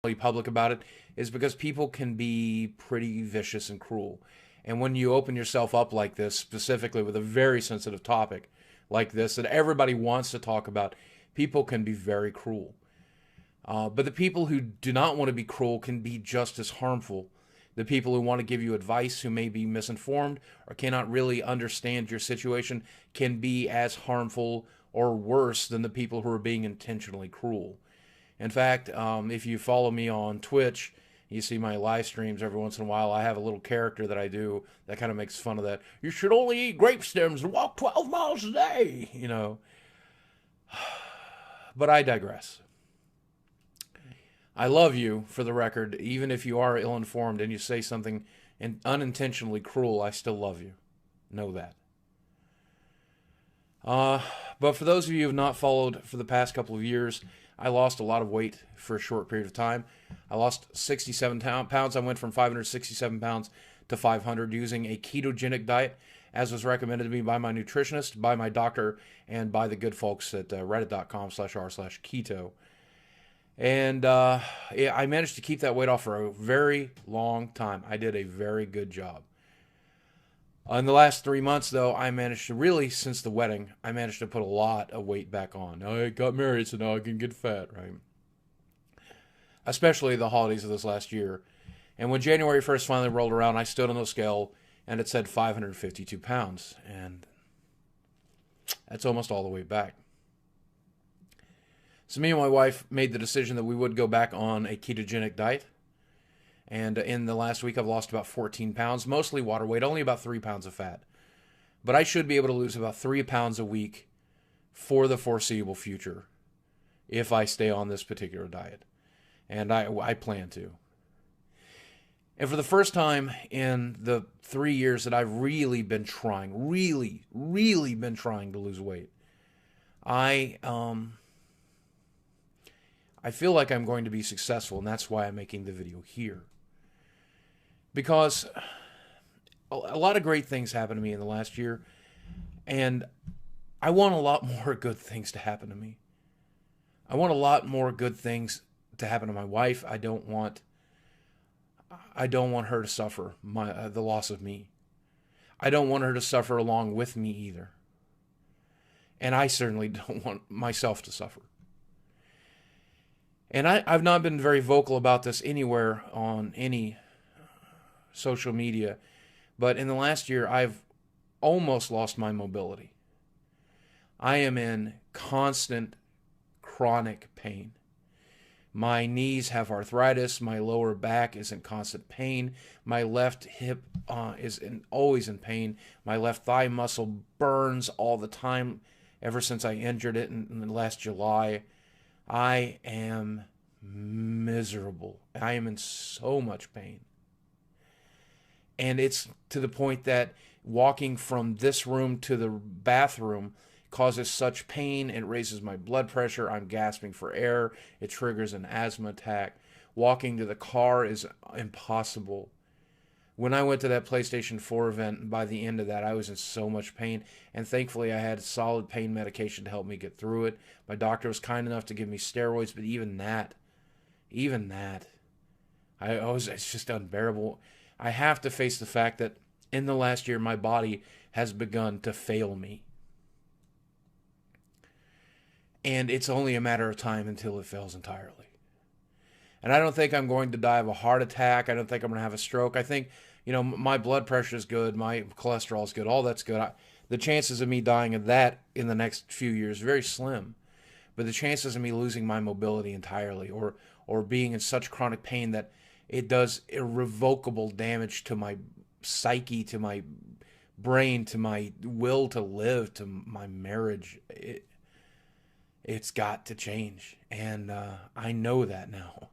really public about it is because people can be pretty vicious and cruel. And when you open yourself up like this, specifically with a very sensitive topic like this that everybody wants to talk about, people can be very cruel. But the people who do not want to be cruel can be just as harmful. The people who want to give you advice who may be misinformed or cannot really understand your situation can be as harmful or worse than the people who are being intentionally cruel. In fact, if you follow me on Twitch, you see my live streams every once in a while. I have a little character that I do that kind of makes fun of that. You should only eat grape stems and walk 12 miles a day, you know. But I digress. I love you, for the record. Even if you are ill-informed and you say something unintentionally cruel, I still love you. Know that. But for those of you who have not followed for the past couple of years, I lost a lot of weight for a short period of time. I lost 67 pounds. I went from 567 pounds to 500 using a ketogenic diet, as was recommended to me by my nutritionist, by my doctor, and by the good folks at reddit.com/r/keto. And I managed to keep that weight off for a very long time. I did a very good job. In the last 3 months, though, I managed to really, since the wedding, I managed to put a lot of weight back on. I got married, so now I can get fat, right? Especially the holidays of this last year. And when January 1st finally rolled around, I stood on the scale, and it said 552 pounds. And that's almost all the way back. So me and my wife made the decision that we would go back on a ketogenic diet. And in the last week, I've lost about 14 pounds, mostly water weight, only about 3 pounds of fat. But I should be able to lose about 3 pounds a week for the foreseeable future if I stay on this particular diet. And I plan to. And for the first time in the 3 years that I've really been trying, really been trying to lose weight, I feel like I'm going to be successful, and that's why I'm making the video here. Because a lot of great things happened to me in the last year, and I want a lot more good things to happen to me. I want a lot more good things to happen to my wife. I don't want her to suffer the loss of me. I don't want her to suffer along with me either. And I certainly don't want myself to suffer. And I've not been very vocal about this anywhere on any social media, but in the last year, I've almost lost my mobility. I am in constant chronic pain. My knees have arthritis. My lower back is in constant pain. My left hip is always in pain. My left thigh muscle burns all the time ever since I injured it in the last July. I am miserable. I am in so much pain. And it's to the point that walking from this room to the bathroom causes such pain. It raises my blood pressure. I'm gasping for air. It triggers an asthma attack. Walking to the car is impossible. When I went to that PlayStation 4 event, by the end of that, I was in so much pain. And thankfully, I had solid pain medication to help me get through it. My doctor was kind enough to give me steroids, but even that, it's just unbearable. I have to face the fact that in the last year, my body has begun to fail me. And it's only a matter of time until it fails entirely. And I don't think I'm going to die of a heart attack. I don't think I'm going to have a stroke. I think, my blood pressure is good. My cholesterol is good. All that's good. The chances of me dying of that in the next few years are very slim. But the chances of me losing my mobility entirely or being in such chronic pain that it does irrevocable damage to my psyche, to my brain, to my will to live, to my marriage, it's got to change. And I know that now.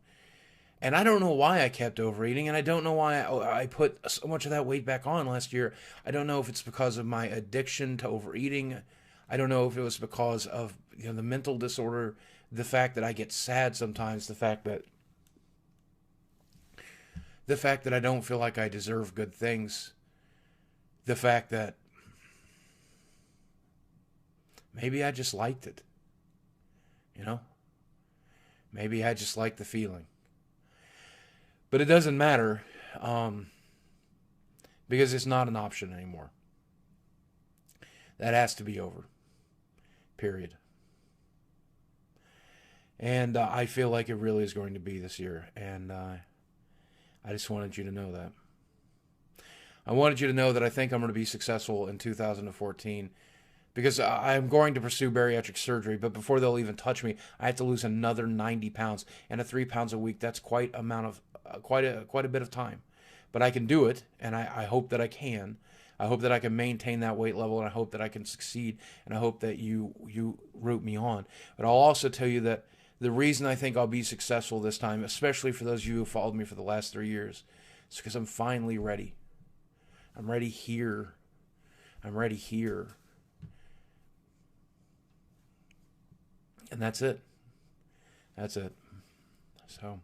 And I don't know why I kept overeating, and I don't know why I put so much of that weight back on last year. I don't know if it's because of my addiction to overeating. I don't know if it was because of the mental disorder, the fact that I get sad sometimes, the fact that I don't feel like I deserve good things, the fact that maybe I just liked it. Maybe I just liked the feeling. But it doesn't matter, because it's not an option anymore. That has to be over. Period. And I feel like it really is going to be this year. And I just wanted you to know that. I wanted you to know that I think I'm going to be successful in 2014 because I'm going to pursue bariatric surgery. But before they'll even touch me, I have to lose another 90 pounds. And at 3 pounds a week, that's quite a bit of time. But I can do it, and I hope that I can. I hope that I can maintain that weight level, and I hope that I can succeed, and I hope that you root me on. But I'll also tell you that the reason I think I'll be successful this time, especially for those of you who followed me for the last 3 years, is because I'm finally ready. I'm ready here. I'm ready here. And that's it. That's it. So...